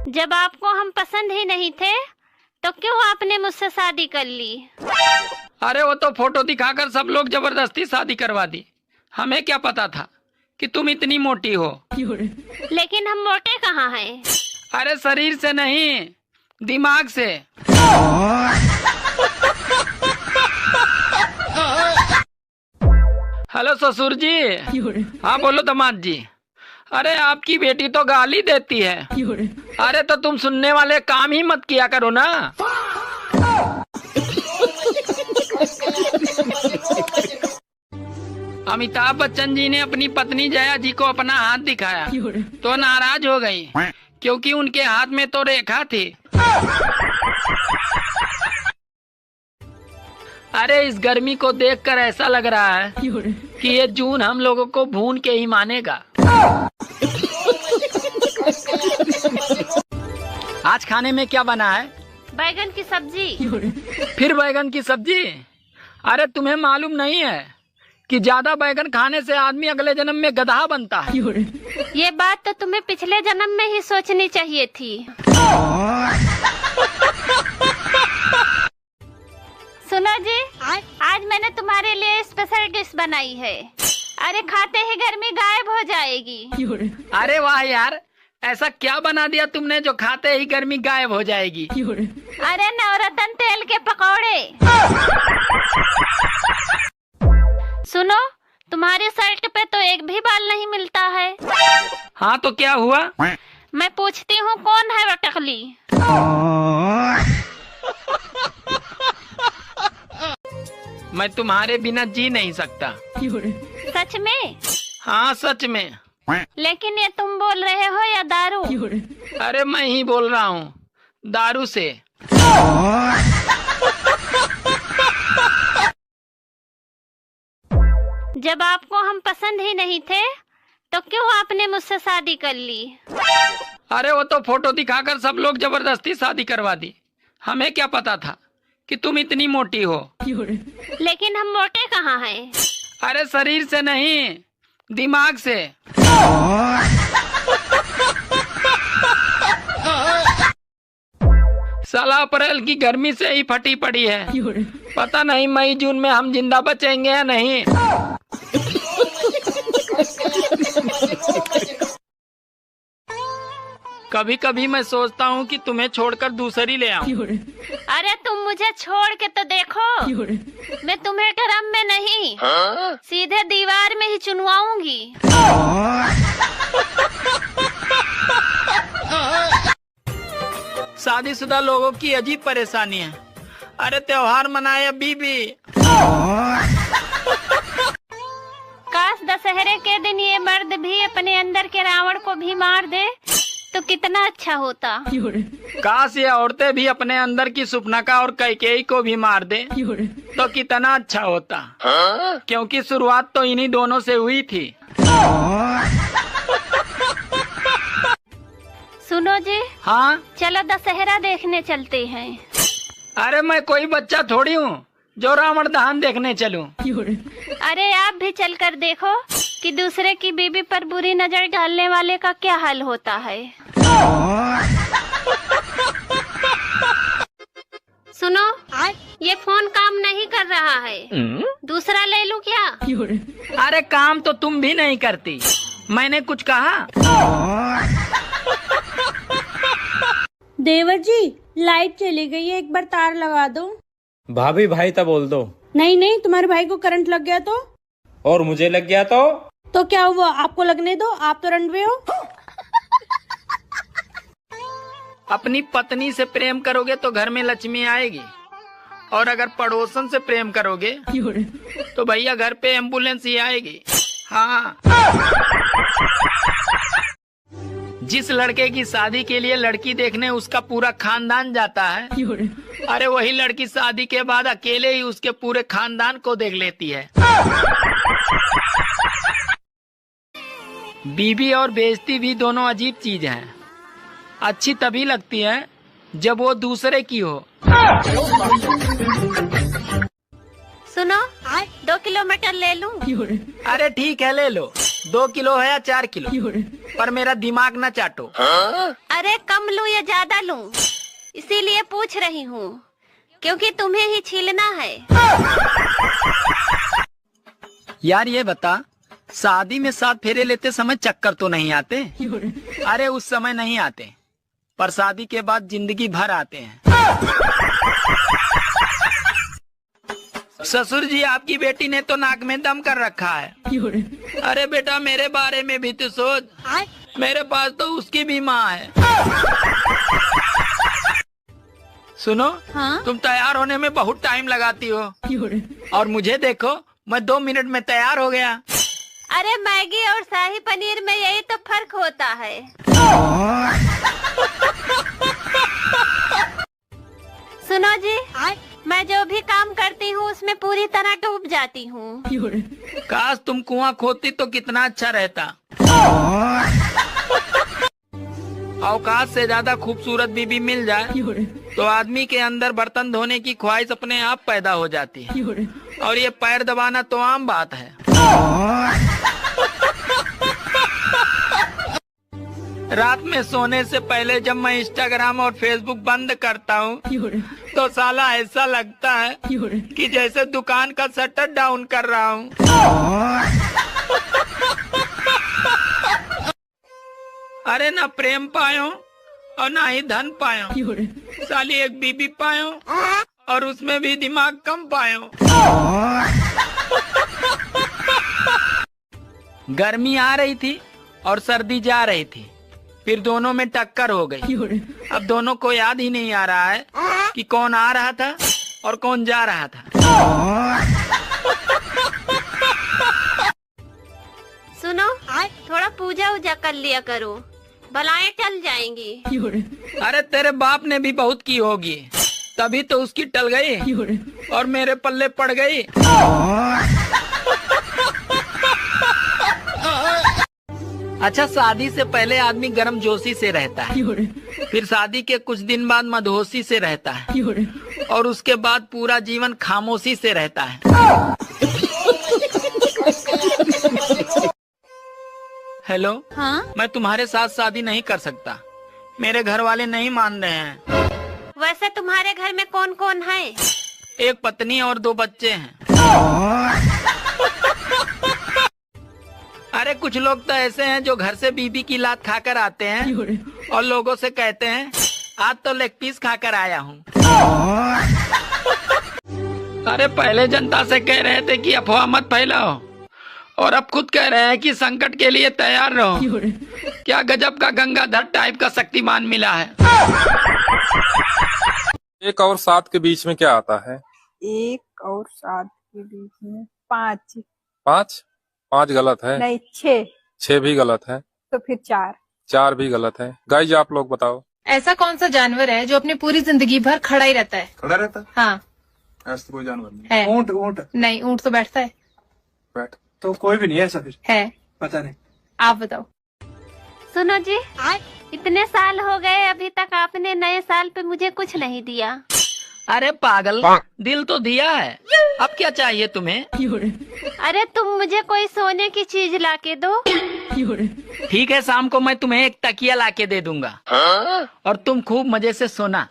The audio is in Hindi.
जब आपको हम पसंद ही नहीं थे तो क्यों आपने मुझसे शादी कर ली? अरे वो तो फोटो दिखाकर सब लोग जबरदस्ती शादी करवा दी। हमें क्या पता था कि तुम इतनी मोटी हो। लेकिन हम मोटे कहाँ हैं? अरे शरीर से नहीं, दिमाग से। हेलो ससुर जी। हाँ बोलो दामाद जी। अरे आपकी बेटी तो गाली देती है। अरे तो तुम सुनने वाले काम ही मत किया करो ना। अमिताभ बच्चन जी ने अपनी पत्नी जया जी को अपना हाथ दिखाया तो नाराज हो गई, क्योंकि उनके हाथ में तो रेखा थी। अरे इस गर्मी को देखकर ऐसा लग रहा है कि ये जून हम लोगों को भून के ही मानेगा। आज खाने में क्या बना है? बैगन की सब्जी। फिर बैगन की सब्जी? अरे तुम्हें मालूम नहीं है कि ज्यादा बैगन खाने से आदमी अगले जन्म में गधा बनता है। ये बात तो तुम्हें पिछले जन्म में ही सोचनी चाहिए थी। सुनो जी, आज मैंने तुम्हारे लिए स्पेशल डिश बनाई है। अरे खाते ही गर्मी गायब हो जाएगी। अरे वाह यार, ऐसा क्या बना दिया तुमने जो खाते ही गर्मी गायब हो जाएगी? अरे नवरत्न तेल के पकौड़े। सुनो, तुम्हारी शर्ट पे तो एक भी बाल नहीं मिलता है। हाँ तो क्या हुआ? मैं पूछती हूँ कौन है वो टकली? मैं तुम्हारे बिना जी नहीं सकता। सच में? हाँ सच में। लेकिन ये तुम बोल रहे हो या दारू? अरे मैं ही बोल रहा हूँ, दारू से। जब आपको हम पसंद ही नहीं थे तो क्यों आपने मुझसे शादी कर ली? अरे वो तो फोटो दिखाकर सब लोग जबरदस्ती शादी करवा दी। हमें क्या पता था कि तुम इतनी मोटी हो। लेकिन हम मोटे कहाँ हैं? अरे शरीर से नहीं, दिमाग से। साला अप्रैल की गर्मी से ही फटी पड़ी है। पता नहीं मई जून में हम जिंदा बचेंगे या नहीं। कभी कभी मैं सोचता हूँ कि तुम्हें छोड़कर दूसरी ले आऊं। अरे तुम मुझे छोड़ के तो देखो, मैं तुम्हें ड्रम में नहीं सीधे दीवार में ही चुनवाऊंगी। शादीशुदा लोगों की अजीब परेशानी है। अरे त्योहार मनाए बीबी। काश दशहरे के दिन ये मर्द भी अपने अंदर के रावण को भी मार दे तो कितना अच्छा होता। काश ये औरतें भी अपने अंदर की सुपनका और कैकेयी को भी मार दे तो कितना अच्छा होता, क्योंकि शुरुआत तो इन्हीं दोनों से हुई थी। सुनो जी। हाँ चलो दशहरा देखने चलते हैं। अरे मैं कोई बच्चा थोड़ी हूँ जो रावण दहन देखने चलूं। अरे आप भी चलकर देखो कि दूसरे की बीबी पर बुरी नजर डालने वाले का क्या हाल होता है। सुनो, ये फोन काम नहीं कर रहा है, दूसरा ले लूं क्या? अरे काम तो तुम भी नहीं करती, मैंने कुछ कहा? देवर जी, लाइट चली गई है, एक बार तार लगा दो। भाभी भाई तब बोल दो। नहीं नहीं, तुम्हारे भाई को करंट लग गया तो? और मुझे लग गया तो क्या हुआ? आपको लगने दो, आप तो रंडवे हो। अपनी पत्नी से प्रेम करोगे तो घर में लक्ष्मी आएगी, और अगर पड़ोसन से प्रेम करोगे तो भैया घर पे एम्बुलेंस ही आएगी। हाँ, जिस लड़के की शादी के लिए लड़की देखने उसका पूरा खानदान जाता है, अरे वही लड़की शादी के बाद अकेले ही उसके पूरे खानदान को देख लेती है। बीबी और बेइज्जती भी दोनों अजीब चीज हैं। अच्छी तभी लगती है जब वो दूसरे की हो। सुनो, 2 किलोमीटर ले लूं? अरे ठीक है ले लो, 2 किलो है या 4 किलो, पर मेरा दिमाग न चाटो। अरे कम लूं या ज्यादा लूं, इसीलिए पूछ रही हूँ, क्योंकि तुम्हें ही छीलना है। यार ये बता, शादी में 7 फेरे लेते समय चक्कर तो नहीं आते? अरे उस समय नहीं आते, पर शादी के बाद जिंदगी भर आते हैं। ससुर जी, आपकी बेटी ने तो नाक में दम कर रखा है। अरे बेटा, मेरे बारे में भी तो सोच, मेरे पास तो उसकी भी माँ है। सुनो, हाँ? तुम तैयार होने में बहुत टाइम लगाती हो, और मुझे देखो, मैं 2 मिनट में तैयार हो गया। अरे मैगी और शाही पनीर में यही तो फर्क होता है। सुनो जी, मैं जो भी काम करती हूँ उसमें पूरी तरह डूब जाती हूँ। काश तुम कुआं खोदती तो कितना अच्छा रहता। औकात से ज्यादा खूबसूरत बीबी मिल जाए तो आदमी के अंदर बर्तन धोने की ख्वाहिश अपने आप पैदा हो जाती है, और ये पैर दबाना तो आम बात है। रात में सोने से पहले जब मैं इंस्टाग्राम और फेसबुक बंद करता हूँ तो साला ऐसा लगता है कि जैसे दुकान का शटर डाउन कर रहा हूँ। अरे ना प्रेम पायो और ना ही धन पायो, साली एक बीबी पायो और उसमें भी दिमाग कम पायो। गर्मी आ रही थी और सर्दी जा रही थी, फिर दोनों में टक्कर हो गई। अब दोनों को याद ही नहीं आ रहा है कि कौन आ रहा था और कौन जा रहा था। सुनो, थोड़ा पूजा उजा कर लिया करो, बलाएं टल जाएंगी। अरे तेरे बाप ने भी बहुत की होगी, तभी तो उसकी टल गई और मेरे पल्ले पड़ गई। अच्छा, शादी से पहले आदमी गर्मजोशी से रहता है, फिर शादी के कुछ दिन बाद मदहोशी से रहता है, और उसके बाद पूरा जीवन खामोशी से रहता है। हेलो, हाँ? मैं तुम्हारे साथ शादी नहीं कर सकता, मेरे घर वाले नहीं मान रहे हैं। वैसे तुम्हारे घर में कौन कौन है? एक पत्नी और 2 बच्चे हैं। अरे कुछ लोग तो ऐसे हैं जो घर से बीबी की लात खाकर आते हैं और लोगों से कहते हैं आज तो लेग पीस खाकर आया हूँ। अरे पहले जनता से कह रहे थे कि अफवाह मत फैलाओ, और अब खुद कह रहे हैं कि संकट के लिए तैयार रहो। क्या गजब का गंगाधर टाइप का शक्तिमान मिला है। 1 और 7 के बीच में क्या आता है? 1 और 7 के बीच में 5। 5 गलत है। नहीं, 6। 6 भी गलत है। तो फिर 4। 4 भी गलत है। गाइज आप लोग बताओ। ऐसा कौन सा जानवर है जो अपनी पूरी जिंदगी भर खड़ा ही रहता है? खड़ा रहता है? हाँ, ऐसा तो कोई जानवर नहीं है। ऊंट? ऊंट नहीं, ऊंट तो बैठता है। बैठ तो कोई भी नहीं है ऐसा। फिर है, पता नहीं। आप बताओ। सुनो जी, इतने साल हो गए, अभी तक आपने नए साल पे मुझे कुछ नहीं दिया। अरे पागल, दिल तो दिया है, अब क्या चाहिए तुम्हें? अरे तुम मुझे कोई सोने की चीज लाके दो। ठीक है, शाम को मैं तुम्हें एक तकिया लाके दे दूंगा और तुम खूब मजे से सोना।